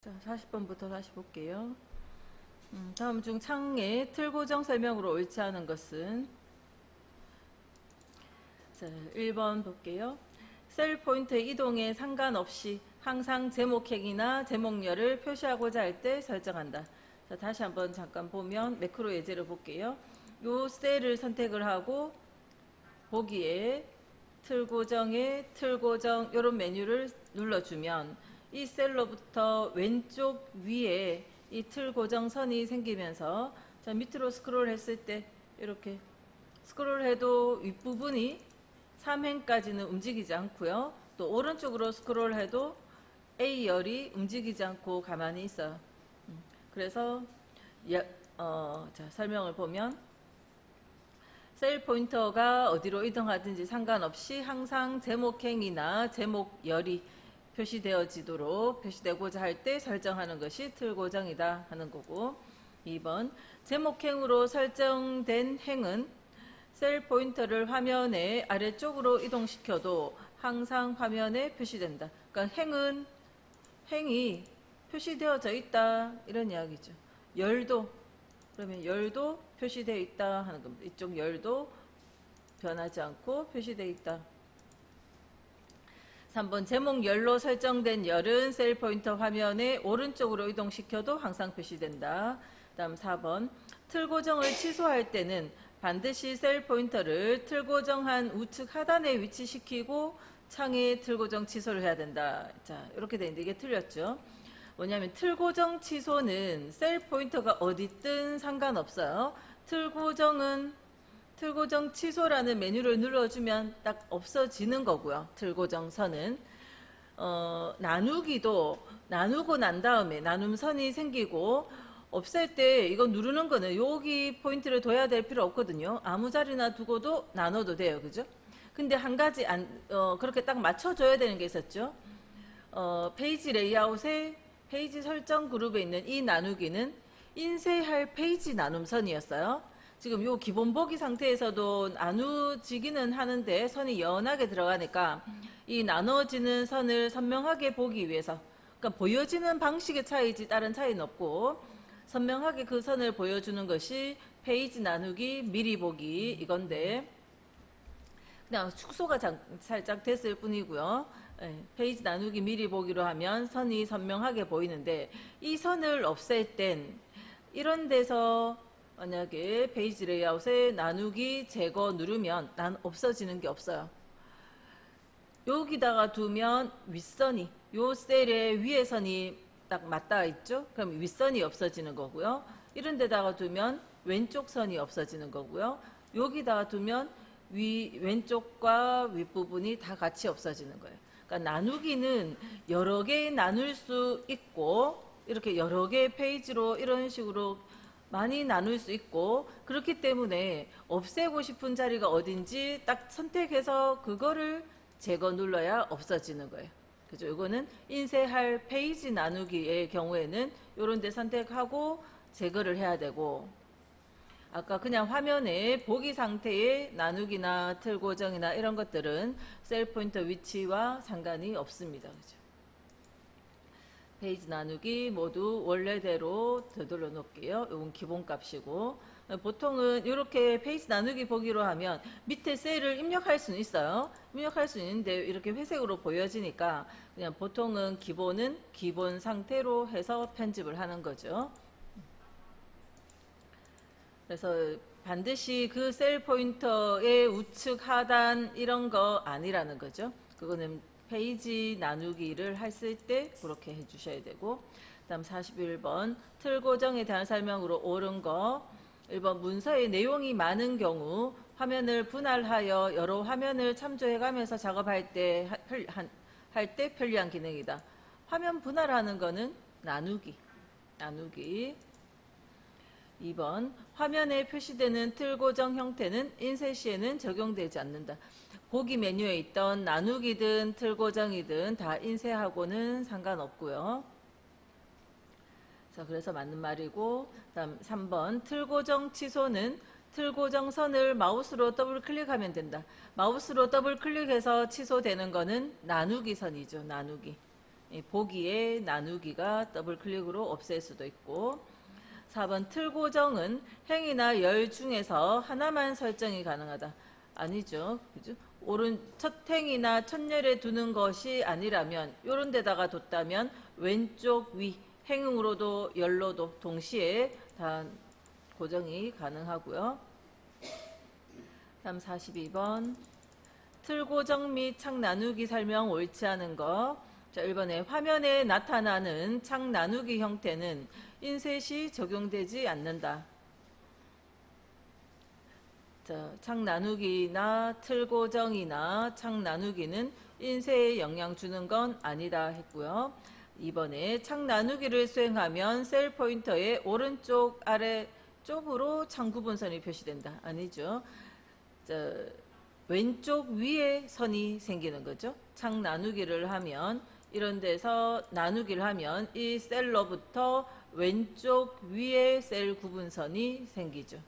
자, 40번부터 다시 볼게요. 다음 중 창의 틀 고정 설명으로 옳지 않은 것은, 자, 1번 볼게요. 셀 포인트의 이동에 상관없이 항상 제목행이나 제목열을 표시하고자 할 때 설정한다. 자, 다시 한번 잠깐 보면 매크로 예제를 볼게요. 요 셀을 선택을 하고 보기에 틀 고정에 틀 고정 이런 메뉴를 눌러주면 이 셀로부터 왼쪽 위에 이 틀 고정선이 생기면서, 자, 밑으로 스크롤 했을 때 이렇게 스크롤 해도 윗부분이 3행까지는 움직이지 않고요. 또 오른쪽으로 스크롤 해도 A열이 움직이지 않고 가만히 있어요. 그래서 자, 설명을 보면 셀 포인터가 어디로 이동하든지 상관없이 항상 제목행이나 제목열이 표시되고자 할 때 설정하는 것이 틀 고정이다 하는 거고, 2번 제목행으로 설정된 행은 셀 포인터를 화면의 아래쪽으로 이동시켜도 항상 화면에 표시된다. 그러니까 행이 표시되어져 있다 이런 이야기죠. 열도, 그러면 열도 표시되어 있다 하는 겁니다. 이쪽 열도 변하지 않고 표시되어 있다. 3번 제목열로 설정된 열은 셀 포인터 화면의 오른쪽으로 이동시켜도 항상 표시된다. 다음 4번 틀 고정을 취소할 때는 반드시 셀 포인터를 틀 고정한 우측 하단에 위치시키고 창에 틀 고정 취소를 해야 된다. 자, 이렇게 되는데 이게 틀렸죠. 뭐냐면 틀 고정 취소는 셀 포인터가 어디 있든 상관없어요. 틀 고정 취소라는 메뉴를 눌러주면 딱 없어지는 거고요. 틀 고정 선은 나누고 난 다음에 나눔선이 생기고 없앨 때 이거 누르는 거는 여기 포인트를 둬야 될 필요 없거든요. 아무 자리나 두고도 나눠도 돼요. 그죠? 근데 한 가지 그렇게 딱 맞춰줘야 되는 게 있었죠. 페이지 레이아웃에 페이지 설정 그룹에 있는 이 나누기는 인쇄할 페이지 나눔선이었어요. 지금 요 기본 보기 상태에서도 나누지기는 하는데 선이 연하게 들어가니까 이 나눠지는 선을 선명하게 보기 위해서, 그러니까 보여지는 방식의 차이지 다른 차이는 없고 선명하게 그 선을 보여주는 것이 페이지 나누기 미리 보기 이건데, 그냥 축소가 살짝 됐을 뿐이고요. 페이지 나누기 미리 보기로 하면 선이 선명하게 보이는데, 이 선을 없앨 땐 이런 데서 만약에 페이지 레이아웃에 나누기 제거 누르면 없어지는 게 없어요. 여기다가 두면 윗선이, 요 셀의 위에 선이 딱 맞닿아 있죠. 그럼 윗선이 없어지는 거고요. 이런 데다가 두면 왼쪽 선이 없어지는 거고요. 여기다가 두면 왼쪽과 윗부분이 다 같이 없어지는 거예요. 그러니까 나누기는 여러 개 나눌 수 있고, 이렇게 여러 개의 페이지로 이런 식으로 많이 나눌 수 있고, 그렇기 때문에 없애고 싶은 자리가 어딘지 딱 선택해서 그거를 제거 눌러야 없어지는 거예요. 그죠? 이거는 인쇄할 페이지 나누기의 경우에는 이런 데 선택하고 제거를 해야 되고, 아까 그냥 화면에 보기 상태의 나누기나 틀 고정이나 이런 것들은 셀 포인터 위치와 상관이 없습니다. 그죠? 페이지 나누기 모두 원래대로 되돌려 놓을게요. 이건 기본값이고, 보통은 이렇게 페이지 나누기 보기로 하면 밑에 셀을 입력할 수는 있어요. 입력할 수 있는데 이렇게 회색으로 보여지니까 그냥 보통은 기본 상태로 해서 편집을 하는 거죠. 그래서 반드시 그 셀 포인터의 우측 하단 이런 거 아니라는 거죠. 그거는 페이지 나누기를 했을 때 그렇게 해주셔야 되고, 다음 41번 틀 고정에 대한 설명으로 옳은 거, 1번 문서의 내용이 많은 경우 화면을 분할하여 여러 화면을 참조해가면서 작업할 때 편리한 기능이다. 화면 분할하는 거는 나누기. 2번 화면에 표시되는 틀 고정 형태는 인쇄 시에는 적용되지 않는다. 보기 메뉴에 있던 나누기든 틀 고정이든 다 인쇄하고는 상관없고요. 자, 그래서 맞는 말이고, 다음 3번 틀 고정 취소는 틀 고정 선을 마우스로 더블 클릭하면 된다. 마우스로 더블 클릭해서 취소되는 거는 나누기 선이죠. 나누기. 보기에 나누기가 더블 클릭으로 없앨 수도 있고. 4번 틀 고정은 행이나 열 중에서 하나만 설정이 가능하다. 아니죠. 그죠? 첫 행이나 첫 열에 두는 것이 아니라면 요런 데다가 뒀다면 왼쪽 위 행으로도 열로도 동시에 다 고정이 가능하고요. 다음 42번 틀 고정 및 창 나누기 설명 옳지 않은 거. 자, 1번에 화면에 나타나는 창 나누기 형태는 인셋이 적용되지 않는다. 자, 창 나누기나 틀 고정이나 창 나누기는 인쇄에 영향 주는 건 아니다 했고요. 2번에 창 나누기를 수행하면 셀 포인터의 오른쪽 아래 쪽으로 창 구분선이 표시된다. 아니죠. 자, 왼쪽 위에 선이 생기는 거죠. 창 나누기를 하면 이런 데서 나누기를 하면 이 셀로부터 왼쪽 위에 셀 구분선이 생기죠.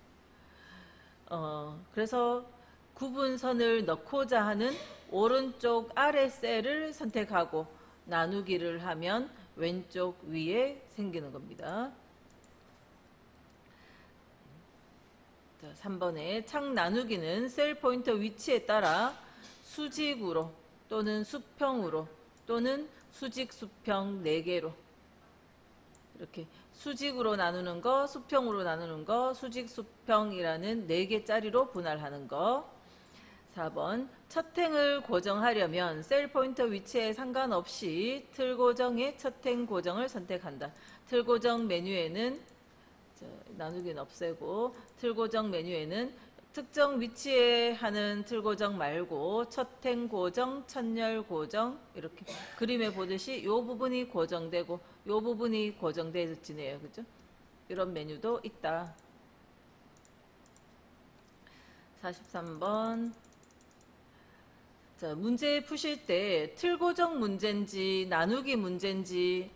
그래서 구분선을 넣고자 하는 오른쪽 아래 셀을 선택하고 나누기를 하면 왼쪽 위에 생기는 겁니다. 자, 3번에 창 나누기는 셀 포인터 위치에 따라 수직으로 또는 수평으로 또는 수직 수평 4개로 이렇게 수직으로 나누는 거, 수평으로 나누는 거, 수직 수평이라는 4개짜리로 분할하는 거. 4번 첫 행을 고정하려면 셀 포인터 위치에 상관없이 틀 고정의 첫 행 고정을 선택한다. 틀 고정 메뉴에는 나누기는 없애고 틀 고정 메뉴에는 특정 위치에 하는 틀 고정 말고 첫 행 고정, 첫열 고정 이렇게 그림에 보듯이 이 부분이 고정되고 이 부분이 고정되어지네요. 그죠? 이런 메뉴도 있다. 43번 자, 문제 푸실 때 틀 고정 문제인지 나누기 문제인지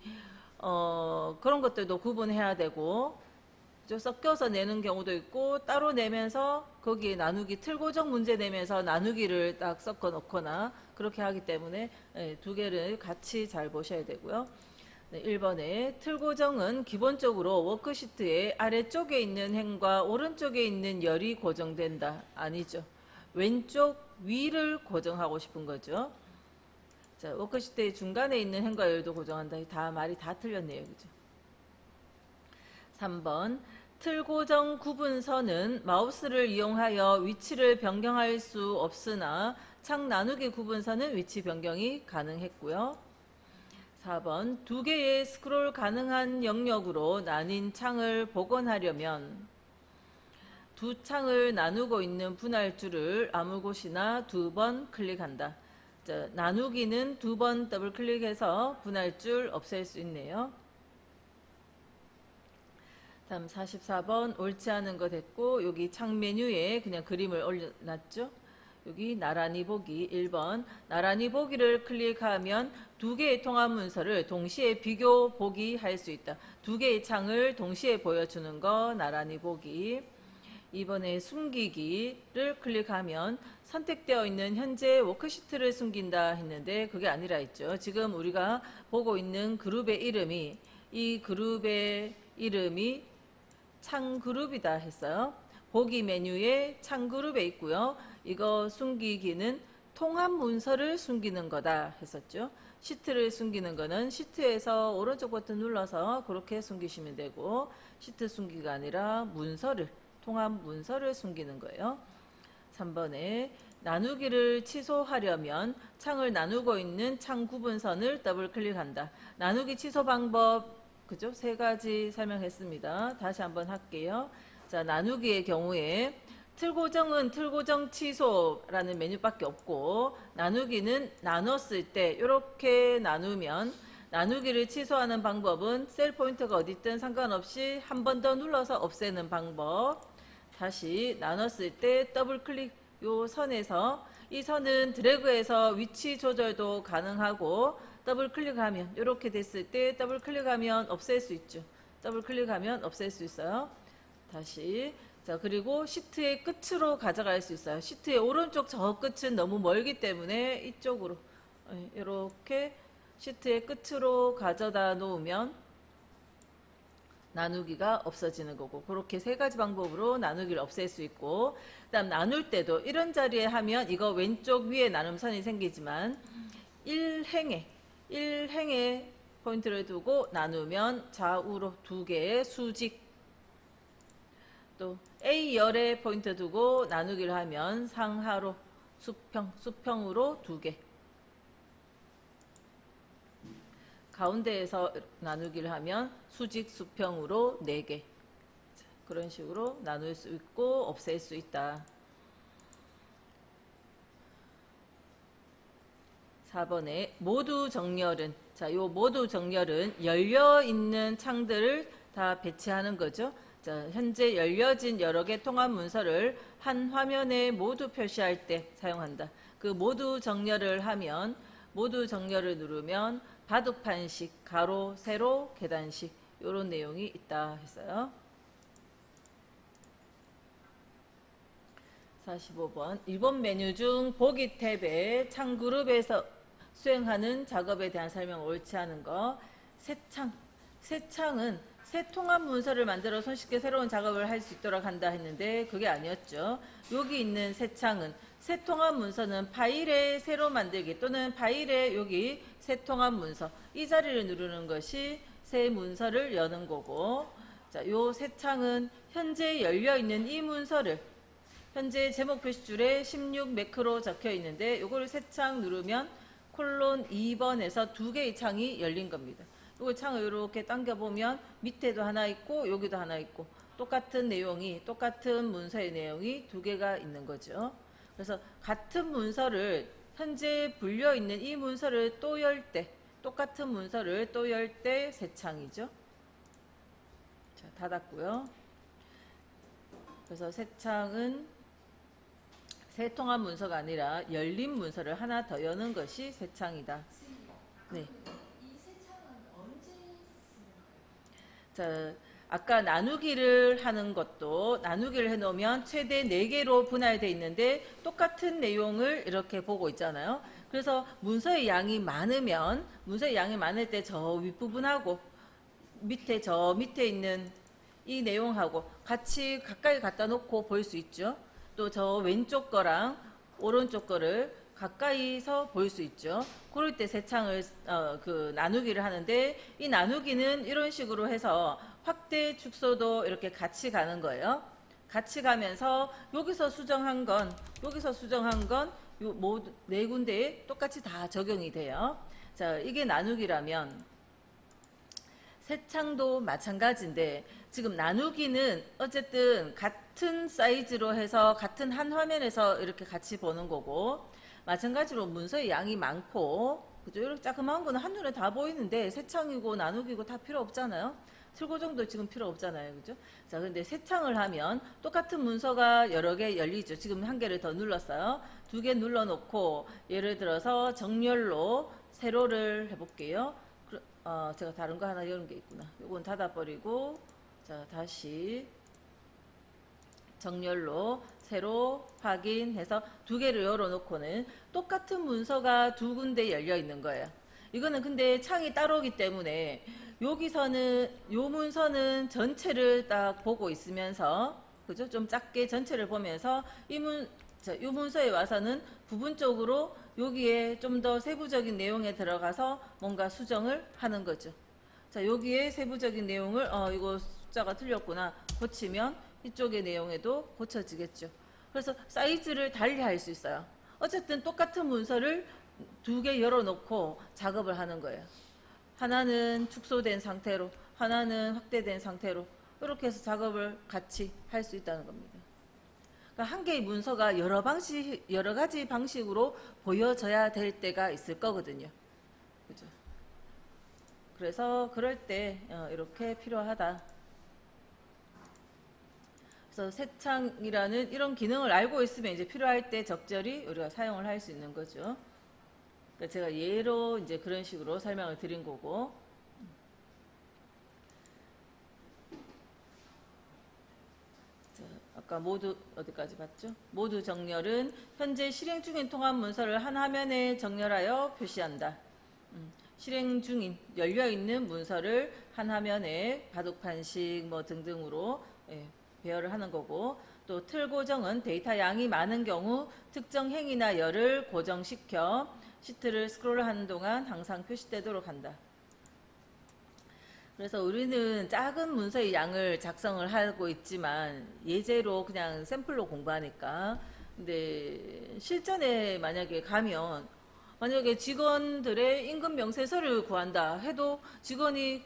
그런 것들도 구분해야 되고 섞여서 내는 경우도 있고 따로 내면서 거기에 나누기 틀 고정 문제 내면서 나누기를 딱 섞어 놓거나 그렇게 하기 때문에 두 개를 같이 잘 보셔야 되고요. 1번에 틀 고정은 기본적으로 워크시트의 아래쪽에 있는 행과 오른쪽에 있는 열이 고정된다. 아니죠. 왼쪽 위를 고정하고 싶은 거죠. 자, 워크시트의 중간에 있는 행과 열도 고정한다. 다 말이 다 틀렸네요. 그죠? 3번 틀 고정 구분선은 마우스를 이용하여 위치를 변경할 수 없으나 창 나누기 구분선은 위치 변경이 가능했고요. 4번 두 개의 스크롤 가능한 영역으로 나뉜 창을 복원하려면 두 창을 나누고 있는 분할줄을 아무 곳이나 2번 클릭한다. 자, 나누기는 2번 더블 클릭해서 분할줄 없앨 수 있네요. 다음 44번 옳지 않은 거 됐고 여기 창 메뉴에 그냥 그림을 올려놨죠. 여기 나란히 보기 1번 나란히 보기를 클릭하면 두 개의 통합 문서를 동시에 비교 보기 할 수 있다. 두 개의 창을 동시에 보여주는 거 나란히 보기. 2번에 숨기기를 클릭하면 선택되어 있는 현재 워크시트를 숨긴다 했는데 그게 아니라 있죠. 지금 우리가 보고 있는 그룹의 이름이 이 그룹의 이름이 창 그룹이다 했어요. 보기 메뉴에 창 그룹에 있고요. 이거 숨기기는 통합 문서를 숨기는 거다 했었죠. 시트를 숨기는 거는 시트에서 오른쪽 버튼 눌러서 그렇게 숨기시면 되고 시트 숨기가 아니라 문서를 통합 문서를 숨기는 거예요. 3번에 나누기를 취소하려면 창을 나누고 있는 창 구분선을 더블 클릭한다. 나누기 취소 방법 그죠? 3가지 설명했습니다. 다시 한번 할게요. 자, 나누기의 경우에 틀 고정은 틀 고정 취소라는 메뉴밖에 없고 나누기는 나눴을 때 이렇게 나누면 나누기를 취소하는 방법은 셀 포인터가 어디 있든 상관없이 한 번 더 눌러서 없애는 방법. 다시 나눴을 때 더블 클릭 요 선에서 이 선은 드래그해서 위치 조절도 가능하고 더블 클릭하면 이렇게 됐을 때 더블 클릭하면 없앨 수 있죠. 더블 클릭하면 없앨 수 있어요. 다시 자 그리고 시트의 끝으로 가져갈 수 있어요. 시트의 오른쪽 저 끝은 너무 멀기 때문에 이쪽으로 이렇게 시트의 끝으로 가져다 놓으면 나누기가 없어지는 거고, 그렇게 세 가지 방법으로 나누기를 없앨 수 있고, 그다음 나눌 때도 이런 자리에 하면 이거 왼쪽 위에 나눔선이 생기지만 1행에 포인트를 두고 나누면 좌우로 두 개의 수직, 또 A열에 포인트 두고 나누기를 하면 상하로 수평으로 두 개, 가운데에서 나누기를 하면 수직 수평으로 4개. 그런 식으로 나눌 수 있고 없앨 수 있다. 4번에 모두 정렬은, 자, 요 모두 정렬은 열려 있는 창들을 다 배치하는 거죠. 자, 현재 열려진 여러 개 통합 문서를 한 화면에 모두 표시할 때 사용한다. 그 모두 정렬을 하면, 모두 정렬을 누르면 바둑판식, 가로, 세로, 계단식 이런 내용이 있다 했어요. 45번 1번 메뉴 중 보기 탭에 창 그룹에서 수행하는 작업에 대한 설명 옳지 않은 거. 새창은 새 통합 문서를 만들어 손쉽게 새로운 작업을 할 수 있도록 한다 했는데 그게 아니었죠. 여기 있는 새창은 새 통합 문서는 파일에 새로 만들기 또는 파일에 여기 새 통합 문서 이 자리를 누르는 것이 새 문서를 여는 거고, 자, 요 새창은 현재 열려 있는 이 문서를 현재 제목 표시줄에 16 매크로 적혀 있는데 요거를 새창 누르면 콜론 2번에서 두 개의 창이 열린 겁니다. 요 창을 이렇게 당겨 보면 밑에도 하나 있고 여기도 하나 있고 똑같은 내용이, 똑같은 문서의 내용이 두 개가 있는 거죠. 그래서 같은 문서를 현재 불려 있는 이 문서를 또 열 때, 똑같은 문서를 또 열 때 새 창이죠. 자, 닫았고요. 그래서 새 창은 새 통합 문서가 아니라 열린 문서를 하나 더 여는 것이 새 창이다. 네. 이 새 창은 언제 쓰는 자, 거예요? 아까 나누기를 하는 것도 나누기를 해놓으면 최대 4개로 분할되어 있는데 똑같은 내용을 이렇게 보고 있잖아요. 그래서 문서의 양이 많으면, 문서의 양이 많을 때 저 윗부분하고 밑에 저 밑에 있는 이 내용하고 같이 가까이 갖다 놓고 볼 수 있죠. 또 저 왼쪽 거랑 오른쪽 거를 가까이서 볼 수 있죠. 그럴 때 새 창을 나누기를 하는데, 이 나누기는 이런 식으로 해서 확대 축소도 이렇게 같이 가는 거예요. 같이 가면서 여기서 수정한 건 요 모두 네 군데에 똑같이 다 적용이 돼요. 자, 이게 나누기라면 새 창도 마찬가지인데, 지금 나누기는 어쨌든 같은 사이즈로 해서 같은 한 화면에서 이렇게 같이 보는 거고, 마찬가지로 문서의 양이 많고, 그죠? 이렇게 자그마한 거는 한눈에 다 보이는데 새 창이고 나누기고 다 필요 없잖아요. 틀고 정도 지금 필요 없잖아요. 그죠? 자, 근데 새 창을 하면 똑같은 문서가 여러 개 열리죠. 지금 한 개를 더 눌렀어요. 두 개 눌러놓고 예를 들어서 정렬로 세로를 해볼게요. 제가 다른 거 하나 여는 게 있구나. 요건 닫아버리고, 자, 다시 정렬로 세로 확인해서 두 개를 열어놓고는 똑같은 문서가 두 군데 열려 있는 거예요. 이거는 근데 창이 따로기 때문에 여기서는 요 문서는 전체를 딱 보고 있으면서, 그죠? 좀 작게 전체를 보면서 요 문서에 와서는 부분적으로 여기에 좀 더 세부적인 내용에 들어가서 뭔가 수정을 하는 거죠. 자, 여기에 세부적인 내용을 이거 숫자가 틀렸구나 고치면 이쪽의 내용에도 고쳐지겠죠. 그래서 사이즈를 달리 할 수 있어요. 어쨌든 똑같은 문서를 두 개 열어놓고 작업을 하는 거예요. 하나는 축소된 상태로, 하나는 확대된 상태로 이렇게 해서 작업을 같이 할 수 있다는 겁니다. 그러니까 한 개의 문서가 여러 가지 방식으로 보여져야 될 때가 있을 거거든요. 그죠? 그래서 그럴 때 이렇게 필요하다. 그래서 새창이라는 이런 기능을 알고 있으면 이제 필요할 때 적절히 우리가 사용을 할 수 있는 거죠. 그러니까 제가 예로 이제 그런 식으로 설명을 드린 거고. 자, 아까 모두 어디까지 봤죠? 모두 정렬은 현재 실행 중인 통합 문서를 한 화면에 정렬하여 표시한다. 실행 중인 열려 있는 문서를 한 화면에 바둑판식 뭐 등등으로 배열을 하는 거고, 또 틀 고정은 데이터 양이 많은 경우 특정 행위나 열을 고정시켜 시트를 스크롤하는 동안 항상 표시되도록 한다. 그래서 우리는 작은 문서의 양을 작성을 하고 있지만 예제로 그냥 샘플로 공부하니까, 근데 실전에 만약에 가면 만약에 직원들의 임금 명세서를 구한다 해도 직원이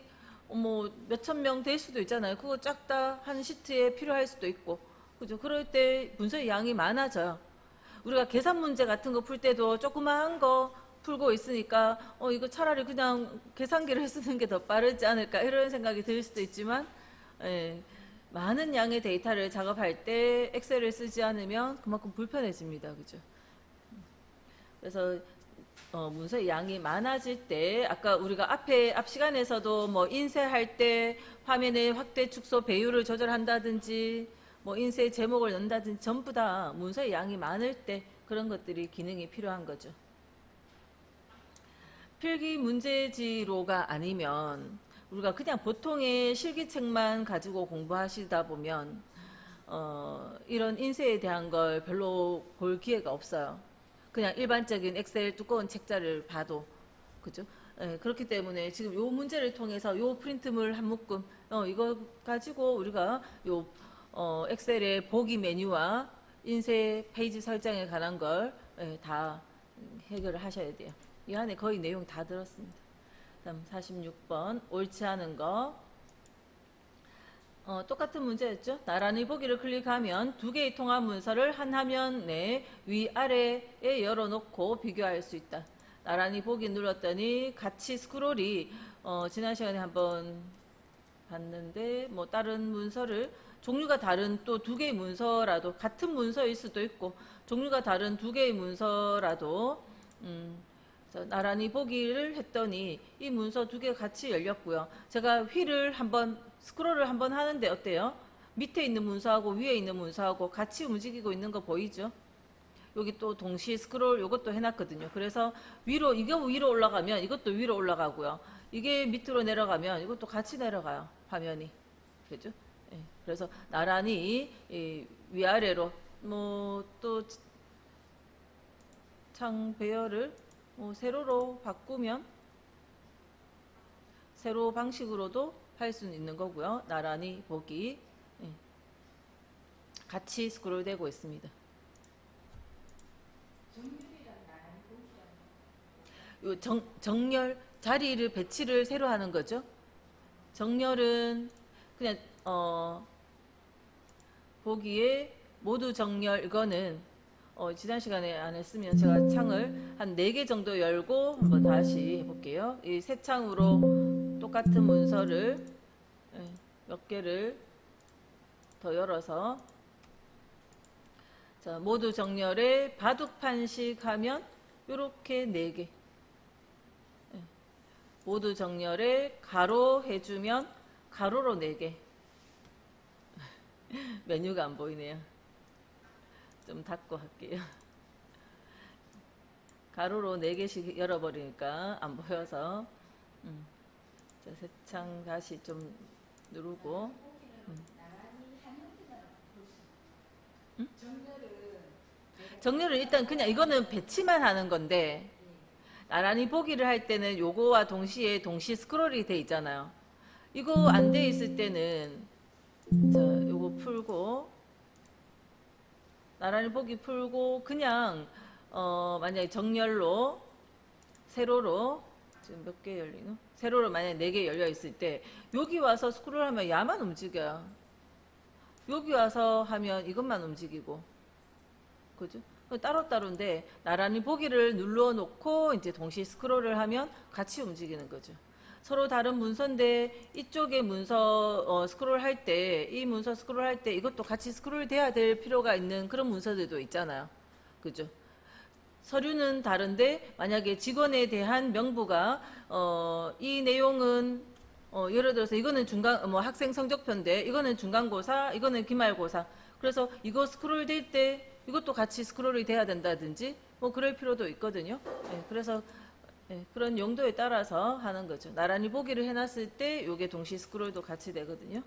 뭐 몇천 명 될 수도 있잖아요. 그거 쫙 다 한 시트에 필요할 수도 있고, 그죠? 그럴 때 문서의 양이 많아져요. 우리가 계산 문제 같은 거 풀 때도 조그마한 거 풀고 있으니까 이거 차라리 그냥 계산기를 쓰는 게 더 빠르지 않을까 이런 생각이 들 수도 있지만, 많은 양의 데이터를 작업할 때 엑셀을 쓰지 않으면 그만큼 불편해집니다. 그죠? 그래서 문서의 양이 많아질 때, 아까 우리가 앞 시간에서도 뭐 인쇄할 때 화면의 확대 축소 배율을 조절한다든지 뭐 인쇄 제목을 넣는다든지 전부 다 문서의 양이 많을 때 그런 것들이 기능이 필요한 거죠. 필기 문제지로가 아니면 우리가 그냥 보통의 실기책만 가지고 공부하시다 보면 이런 인쇄에 대한 걸 별로 볼 기회가 없어요. 그냥 일반적인 엑셀 두꺼운 책자를 봐도, 그죠? 그렇기 때문에 지금 요 문제를 통해서 요 프린트물 한 묶음, 이거 가지고 우리가 요 엑셀의 보기 메뉴와 인쇄 페이지 설정에 관한 걸 다 해결을 하셔야 돼요. 이 안에 거의 내용 다 들었습니다. 다음 46번 옳지 않은 거. 똑같은 문제였죠. 나란히 보기를 클릭하면 두 개의 통합 문서를 한 화면 내 위아래에 열어놓고 비교할 수 있다. 나란히 보기 눌렀더니 같이 스크롤이 지난 시간에 한번 봤는데 뭐 다른 문서를 종류가 다른 또 두 개의 문서라도 같은 문서일 수도 있고 종류가 다른 두 개의 문서라도 나란히 보기를 했더니 이 문서 두 개가 같이 열렸고요. 제가 휠을 한번 스크롤을 한번 하는데 어때요? 밑에 있는 문서하고 위에 있는 문서하고 같이 움직이고 있는 거 보이죠? 여기 또 동시 스크롤 요것도 해놨거든요. 그래서 이거 위로 올라가면 이것도 위로 올라가고요. 이게 밑으로 내려가면 이것도 같이 내려가요. 화면이. 그죠? 그래서 나란히 위아래로 뭐 또 창 배열을 세로로 바꾸면 세로 방식으로도 할 수 있는 거고요. 나란히 보기 같이 스크롤 되고 있습니다. 요 정렬 자리를 배치를 새로 하는 거죠. 정렬은 그냥 보기에 모두 정렬, 이거는 지난 시간에 안 했으면 제가 창을 한 4개 정도 열고 한번 다시 해볼게요. 이 새 창으로 똑같은 문서를 몇 개를 더 열어서, 자, 모두 정렬에 바둑판식 하면 요렇게 4개, 모두 정렬에 가로 해주면 가로로 4개. 메뉴가 안 보이네요. 좀 닫고 할게요. 가로로 4개씩 열어버리니까 안 보여서. 자, 새 창 다시 좀 누르고. 정렬은 일단 그냥 이거는 배치만 하는 건데, 나란히 보기를 할 때는 요거와 동시에 동시 스크롤이 돼 있잖아요. 이거 안 돼 있을 때는, 자, 요거 풀고, 나란히 보기 풀고, 그냥, 만약에 정렬로, 세로로, 지금 몇 개 열리노? 세로로 만약에 4개 열려 있을 때, 여기 와서 스크롤 하면 야만 움직여요. 여기 와서 하면 이것만 움직이고. 그죠? 따로따로인데, 나란히 보기를 눌러놓고, 이제 동시 스크롤을 하면 같이 움직이는 거죠. 서로 다른 문서인데 이쪽에 문서 스크롤 할 때, 이 문서 스크롤 할 때 이것도 같이 스크롤 돼야 될 필요가 있는 그런 문서들도 있잖아요. 그죠? 서류는 다른데 만약에 직원에 대한 명부가 이 내용은 예를 들어서 이거는 중간 학생 성적표인데 이거는 중간고사, 이거는 기말고사. 그래서 이거 스크롤 될 때 이것도 같이 스크롤이 돼야 된다든지 뭐 그럴 필요도 있거든요. 그래서 예, 그런 용도에 따라서 하는 거죠. 나란히 보기를 해놨을 때 요게 동시 스크롤도 같이 되거든요.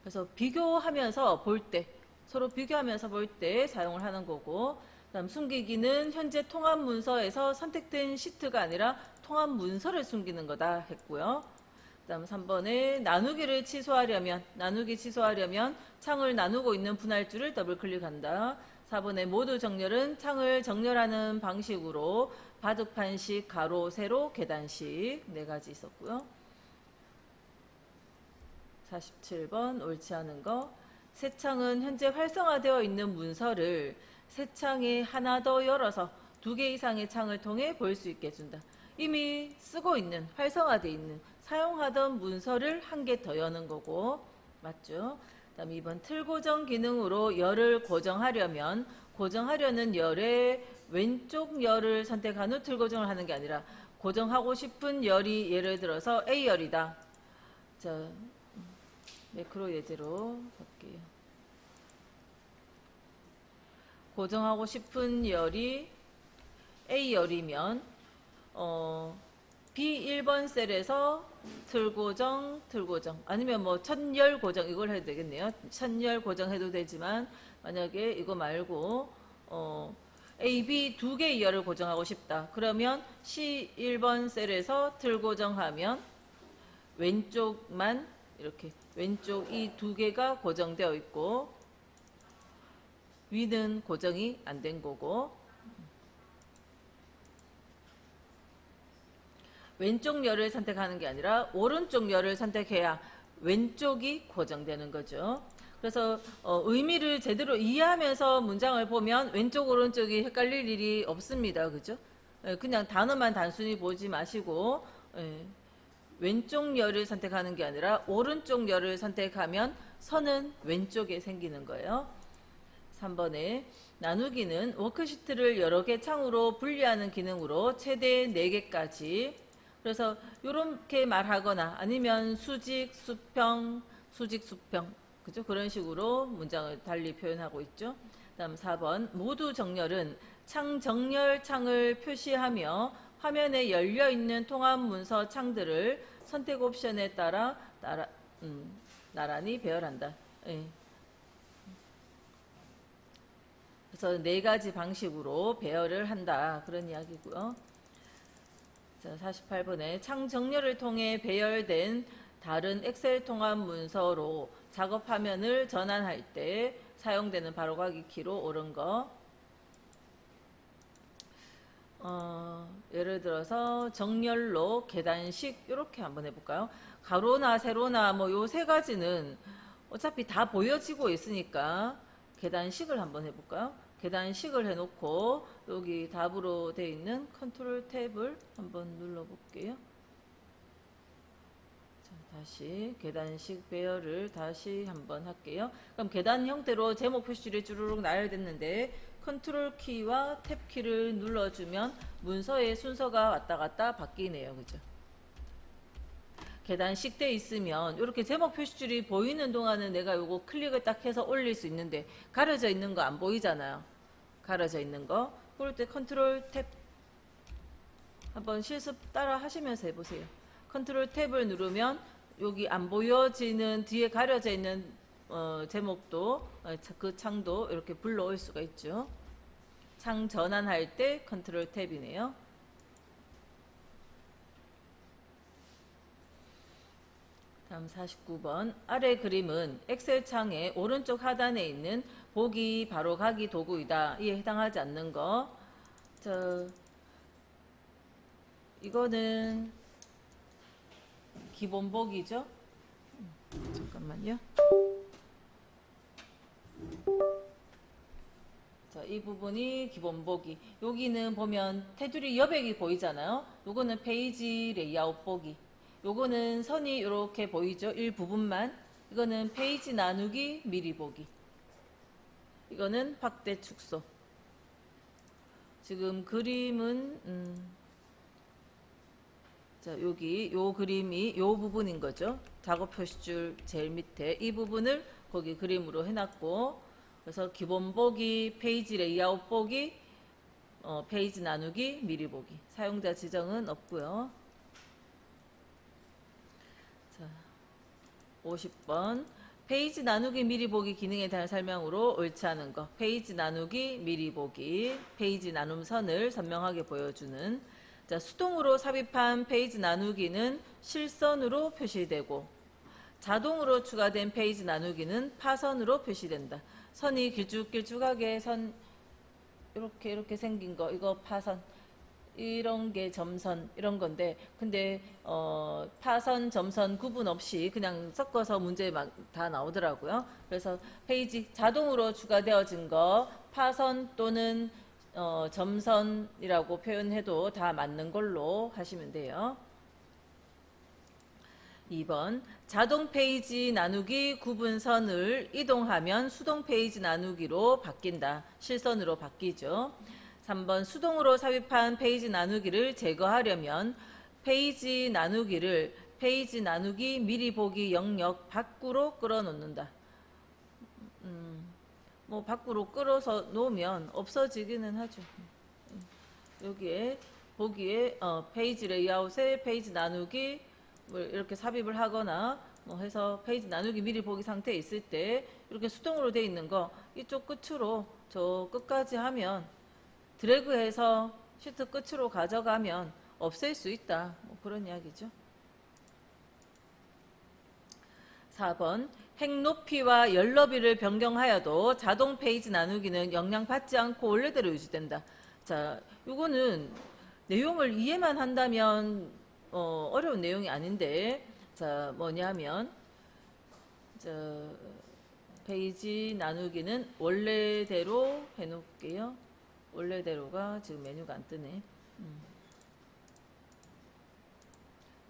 그래서 비교하면서 볼 때, 서로 비교하면서 볼 때 사용을 하는 거고, 그다음 숨기기는 현재 통합 문서에서 선택된 시트가 아니라 통합 문서를 숨기는 거다 했고요. 그다음 3번에 나누기 취소하려면 창을 나누고 있는 분할줄을 더블 클릭한다. 4번에 모두 정렬은 창을 정렬하는 방식으로 바둑판식, 가로, 세로, 계단식 4가지 있었고요. 47번 옳지 않은 거. 새 창은 현재 활성화되어 있는 문서를 새 창에 하나 더 열어서 2개 이상의 창을 통해 볼 수 있게 해준다. 이미 쓰고 있는, 활성화되어 있는, 사용하던 문서를 한 개 더 여는 거고, 맞죠? 다음 2번 틀 고정 기능으로 열을 고정하려는 열의 왼쪽 열을 선택한 후 틀 고정을 하는 게 아니라 고정하고 싶은 열이 예를 들어서 A열이다. 자, 매크로 예제로 볼게요. 고정하고 싶은 열이 A열이면 B1번 셀에서 틀 고정 아니면 뭐 천열 고정 이걸 해도 되겠네요. 천열 고정해도 되지만 만약에 이거 말고 A, B 2개의 열을 고정하고 싶다. 그러면 C1번 셀에서 틀 고정하면 왼쪽만 이렇게 왼쪽 이 2개가 고정되어 있고 위는 고정이 안 된 거고, 왼쪽 열을 선택하는 게 아니라 오른쪽 열을 선택해야 왼쪽이 고정되는 거죠. 그래서 의미를 제대로 이해하면서 문장을 보면 왼쪽 오른쪽이 헷갈릴 일이 없습니다. 그죠? 그냥 단어만 단순히 보지 마시고 왼쪽 열을 선택하는 게 아니라 오른쪽 열을 선택하면 선은 왼쪽에 생기는 거예요. 3번에 나누기는 워크시트를 여러 개 창으로 분리하는 기능으로 최대 4개까지, 그래서 이렇게 말하거나 아니면 수직, 수평, 그죠? 그런 식으로 문장을 달리 표현하고 있죠. 다음 4번 모두 정렬은 창 정렬 창을 표시하며 화면에 열려있는 통합 문서 창들을 선택 옵션에 따라 나란히 배열한다. 예. 그래서 4가지 방식으로 배열을 한다. 그런 이야기고요. 자, 48번에 창 정렬을 통해 배열된 다른 엑셀 통합 문서로 작업 화면을 전환할 때 사용되는 바로가기 키로 옳은 거. 예를 들어서 정렬로 계단식 이렇게 한번 해볼까요? 가로나 세로나 뭐 요 3가지는 어차피 다 보여지고 있으니까 계단식을 한번 해볼까요? 계단식을 해놓고 여기 답으로 되어 있는 컨트롤 탭을 한번 눌러볼게요. 자, 다시 계단식 배열을 다시 한번 할게요. 그럼 계단 형태로 제목 표시줄이 쭈루룩 나열됐는데 컨트롤 키와 탭 키를 눌러주면 문서의 순서가 왔다 갔다 바뀌네요. 그죠? 계단식 돼 있으면 이렇게 제목 표시줄이 보이는 동안은 내가 요거 클릭을 딱 해서 올릴 수 있는데 가려져 있는 거 안 보이잖아요. 가려져 있는 거. 그럴 때 컨트롤 탭 한번 실습 따라 하시면서 해보세요. 컨트롤 탭을 누르면 여기 안 보여지는 뒤에 가려져 있는 제목도 그 창도 이렇게 불러올 수가 있죠. 창 전환할 때 컨트롤 탭이네요. 다음 49번 아래 그림은 엑셀 창의 오른쪽 하단에 있는 보기 바로가기 도구이다. 이에 해당하지 않는 거. 이거는 기본 보기죠. 잠깐만요. 자, 이 부분이 기본 보기. 여기는 보면 테두리 여백이 보이잖아요. 요거는 페이지 레이아웃 보기. 요거는 선이 이렇게 보이죠. 일부분만. 이거는 페이지 나누기 미리 보기. 이거는 확대 축소. 지금 그림은 자, 여기 요 그림이 요 부분인 거죠. 작업 표시줄 제일 밑에 이 부분을 거기 그림으로 해놨고, 그래서 기본 보기, 페이지 레이아웃 보기, 페이지 나누기 미리 보기. 사용자 지정은 없고요. 자, 50번 페이지 나누기 미리 보기 기능에 대한 설명으로 옳지 않은 거. 페이지 나누기 미리 보기. 페이지 나눔 선을 선명하게 보여주는. 자, 수동으로 삽입한 페이지 나누기는 실선으로 표시되고 자동으로 추가된 페이지 나누기는 파선으로 표시된다. 선이 길쭉길쭉하게 선 이렇게 생긴 거 이거 파선, 이런 게 점선 이런 건데, 근데 파선 점선 구분 없이 그냥 섞어서 문제에 막 다 나오더라고요. 그래서 페이지 자동으로 추가되어진 거 파선 또는 점선이라고 표현해도 다 맞는 걸로 하시면 돼요. 2번 자동 페이지 나누기 구분선을 이동하면 수동 페이지 나누기로 바뀐다. 실선으로 바뀌죠. 3번 수동으로 삽입한 페이지 나누기를 제거하려면 페이지 나누기를 페이지 나누기 미리 보기 영역 밖으로 끌어놓는다. 뭐 밖으로 끌어서 놓으면 없어지기는 하죠. 여기에 보기에 페이지 레이아웃에 페이지 나누기 뭐 이렇게 삽입을 하거나 뭐 해서 페이지 나누기 미리 보기 상태에 있을 때 이렇게 수동으로 돼 있는 거 이쪽 끝으로 저 끝까지 하면 드래그해서 시트 끝으로 가져가면 없앨 수 있다. 뭐 그런 이야기죠. 4번 행 높이와 열 너비를 변경하여도 자동 페이지 나누기는 영향받지 않고 원래대로 유지된다. 자, 이거는 내용을 이해만 한다면 어려운 내용이 아닌데, 자, 뭐냐면 페이지 나누기는 원래대로 해놓을게요. 원래대로가 지금 메뉴가 안 뜨네.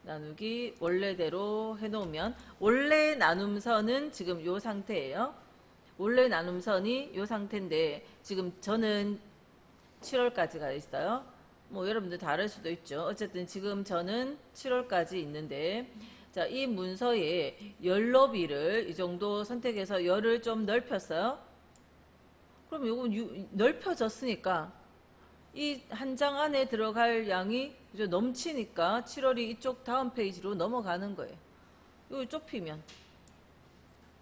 나누기 원래대로 해놓으면 원래 나눔선은 지금 요 상태예요. 원래 나눔선이 요 상태인데 지금 저는 7월까지가 있어요. 뭐 여러분들 다를 수도 있죠. 어쨌든 지금 저는 7월까지 있는데, 자, 이 문서에 열 너비를 이 정도 선택해서 열을 좀 넓혔어요. 그럼 요건 넓혀졌으니까 이 한 장 안에 들어갈 양이 그죠? 넘치니까 7월이 이쪽 다음 페이지로 넘어가는 거예요. 여기 좁히면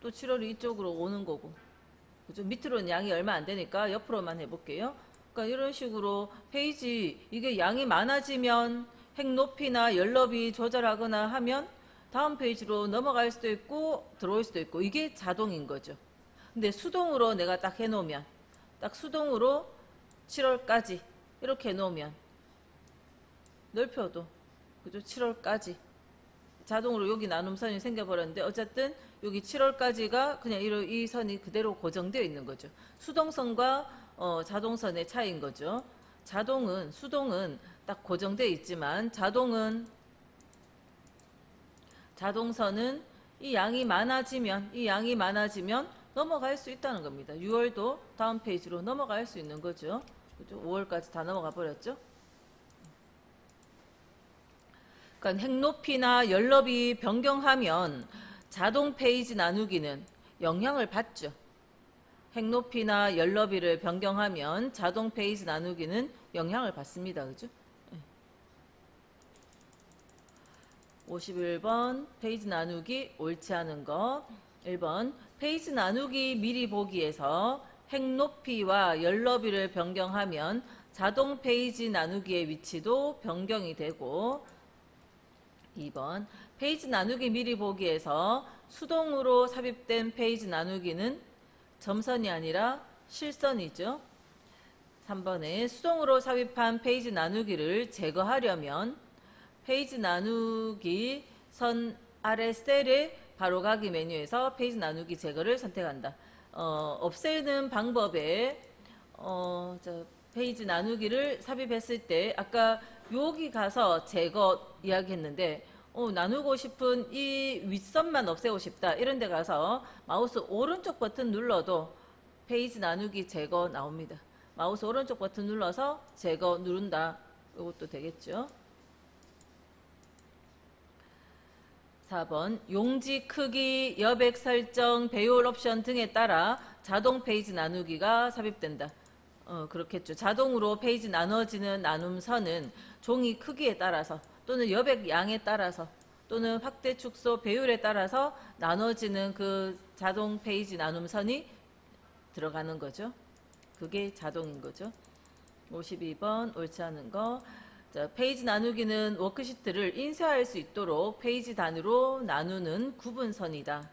또 7월이 이쪽으로 오는 거고, 그죠? 밑으로는 양이 얼마 안 되니까 옆으로만 해볼게요. 그러니까 이런 식으로 페이지 이게 양이 많아지면 행 높이나 열 너비 조절하거나 하면 다음 페이지로 넘어갈 수도 있고 들어올 수도 있고, 이게 자동인 거죠. 근데 수동으로 내가 딱 해놓으면, 딱 수동으로 7월까지 이렇게 해놓으면 넓혀도 그죠? 7월까지 자동으로 여기 나눔선이 생겨버렸는데 어쨌든 여기 7월까지가 그냥 이 선이 그대로 고정되어 있는 거죠. 수동선과 자동선의 차이인 거죠. 수동은 딱 고정되어 있지만 자동선은 이 양이 많아지면 넘어갈 수 있다는 겁니다. 6월도 다음 페이지로 넘어갈 수 있는 거죠. 그죠? 5월까지 다 넘어가 버렸죠. 그러니까 행 높이나 열 너비 변경하면 자동 페이지 나누기는 영향을 받죠. 행 높이나 열 너비를 변경하면 자동 페이지 나누기는 영향을 받습니다. 그죠? 51번 페이지 나누기 옳지 않은 거. 1번 페이지 나누기 미리 보기에서 행 높이와 열 너비를 변경하면 자동 페이지 나누기의 위치도 변경이 되고, 2번 페이지 나누기 미리 보기에서 수동으로 삽입된 페이지 나누기는 점선이 아니라 실선이죠. 3번에 수동으로 삽입한 페이지 나누기를 제거하려면 페이지 나누기 선 아래 셀의 바로가기 메뉴에서 페이지 나누기 제거를 선택한다. 없애는 방법에 페이지 나누기를 삽입했을 때 아까 여기 가서 제거 이야기했는데 나누고 싶은 이 윗선만 없애고 싶다 이런 데 가서 마우스 오른쪽 버튼 눌러도 페이지 나누기 제거 나옵니다. 마우스 오른쪽 버튼 눌러서 제거 누른다. 이것도 되겠죠. 4번 용지 크기, 여백 설정, 배열 옵션 등에 따라 자동 페이지 나누기가 삽입된다. 그렇겠죠. 자동으로 페이지 나눠지는 나눔선은 종이 크기에 따라서 또는 여백 양에 따라서 또는 확대 축소 배율에 따라서 나눠지는 그 자동 페이지 나눔선이 들어가는 거죠. 그게 자동인 거죠. 52번 옳지 않은 거. 자, 페이지 나누기는 워크시트를 인쇄할 수 있도록 페이지 단위로 나누는 구분선이다.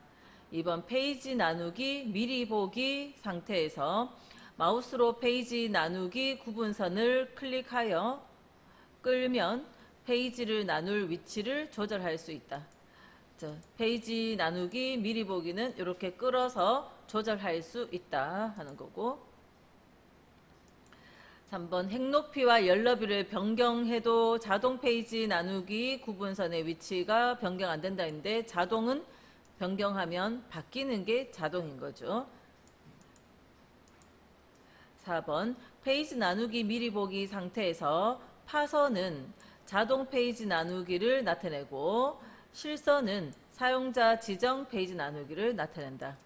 2번 페이지 나누기 미리 보기 상태에서 마우스로 페이지 나누기 구분선을 클릭하여 끌면 페이지를 나눌 위치를 조절할 수 있다. 자, 페이지 나누기 미리 보기는 이렇게 끌어서 조절할 수 있다 하는 거고, 3번 행 높이와 열 너비를 변경해도 자동 페이지 나누기 구분선의 위치가 변경 안 된다 했는데, 자동은 변경하면 바뀌는 게 자동인 거죠. 4번 페이지 나누기 미리 보기 상태에서 파선은 자동 페이지 나누기를 나타내고 실선은 사용자 지정 페이지 나누기를 나타낸다.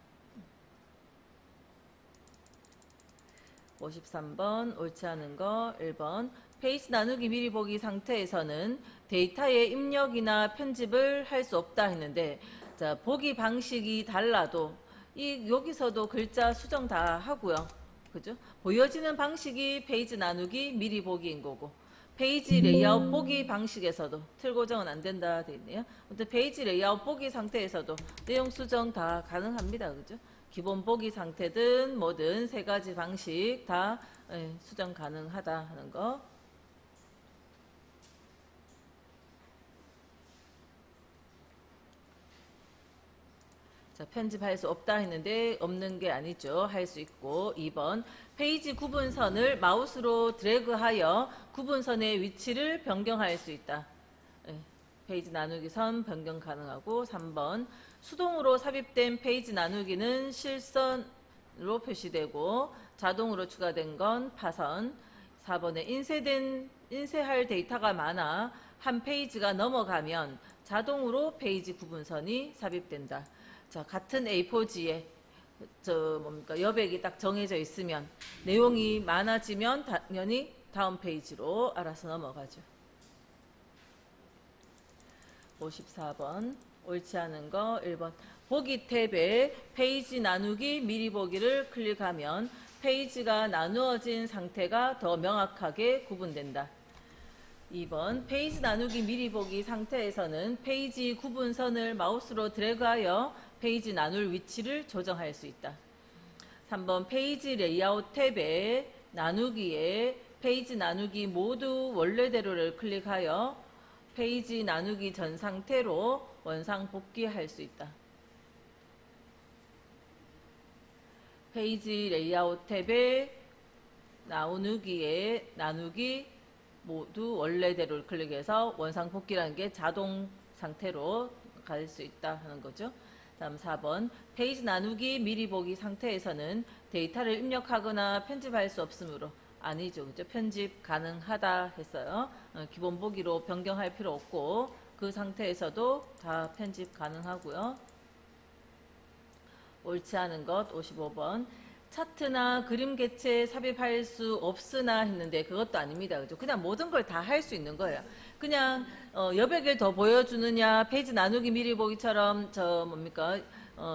53번 옳지 않은 거. 1번 페이지 나누기 미리 보기 상태에서는 데이터의 입력이나 편집을 할 수 없다 했는데, 자, 보기 방식이 달라도 여기서도 글자 수정 다 하고요. 그죠? 보여지는 방식이 페이지 나누기 미리 보기인 거고, 페이지 레이아웃 보기 방식에서도 틀 고정은 안 된다 되어 있네요. 아무튼 페이지 레이아웃 보기 상태에서도 내용 수정 다 가능합니다. 그죠? 기본 보기 상태든 뭐든 세 가지 방식 다 수정 가능하다 하는 거. 자, 편집할 수 없다 했는데 없는 게 아니죠. 할 수 있고. 2번 페이지 구분선을 마우스로 드래그하여 구분선의 위치를 변경할 수 있다. 페이지 나누기 선 변경 가능하고. 3번 수동으로 삽입된 페이지 나누기는 실선으로 표시되고 자동으로 추가된 건 파선. 4번에 인쇄할 데이터가 많아 한 페이지가 넘어가면 자동으로 페이지 구분선이 삽입된다. 자, 같은 A4지에 여백이 딱 정해져 있으면 내용이 많아지면 당연히 다음 페이지로 알아서 넘어가죠. 54번 옳지 않은 거. 1번 보기 탭에 페이지 나누기 미리 보기를 클릭하면 페이지가 나누어진 상태가 더 명확하게 구분된다. 2번 페이지 나누기 미리 보기 상태에서는 페이지 구분선을 마우스로 드래그하여 페이지 나눌 위치를 조정할 수 있다. 3번 페이지 레이아웃 탭에 나누기에 페이지 나누기 모두 원래대로를 클릭하여 페이지 나누기 전 상태로 원상 복귀할 수 있다. 페이지 레이아웃 탭에 나누기 모두 원래대로를 클릭해서 원상 복귀라는 게 자동 상태로 갈 수 있다 하는 거죠. 다음 4번 페이지 나누기 미리 보기 상태에서는 데이터를 입력하거나 편집할 수 없으므로, 아니죠. 그죠? 편집 가능하다 했어요. 기본 보기로 변경할 필요 없고 그 상태에서도 다 편집 가능하고요. 옳지 않은 것. 55번 차트나 그림 개체 삽입할 수 없으나 했는데 그것도 아닙니다. 그죠? 그냥 모든 걸 다 할 수 있는 거예요. 그냥 여백을 더 보여주느냐, 페이지 나누기 미리 보기처럼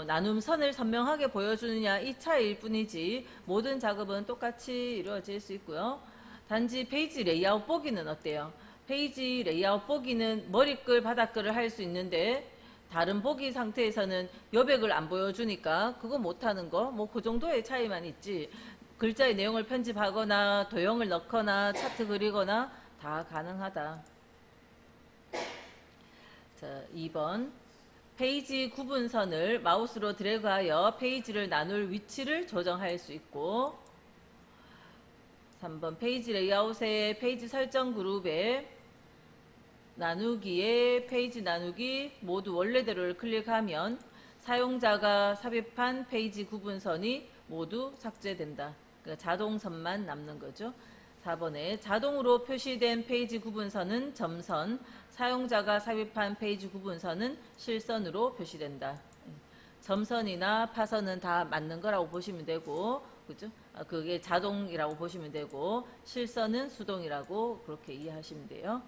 나눔 선을 선명하게 보여주느냐, 이 차이일 뿐이지 모든 작업은 똑같이 이루어질 수 있고요. 단지 페이지 레이아웃 보기는 어때요? 페이지 레이아웃 보기는 머리글, 바닥글을 할 수 있는데 다른 보기 상태에서는 여백을 안 보여주니까 그거 못하는 거, 뭐 그 정도의 차이만 있지, 글자의 내용을 편집하거나 도형을 넣거나 차트 그리거나 다 가능하다. 자, 2번 페이지 구분선을 마우스로 드래그하여 페이지를 나눌 위치를 조정할 수 있고, 3번 페이지 레이아웃의 페이지 설정 그룹에 나누기에 페이지 나누기 모두 원래대로를 클릭하면 사용자가 삽입한 페이지 구분선이 모두 삭제된다. 그러니까 자동선만 남는 거죠. 4번에 자동으로 표시된 페이지 구분선은 점선, 사용자가 삽입한 페이지 구분선은 실선으로 표시된다. 점선이나 파선은 다 맞는 거라고 보시면 되고, 그죠? 그게 자동이라고 보시면 되고 실선은 수동이라고 그렇게 이해하시면 돼요.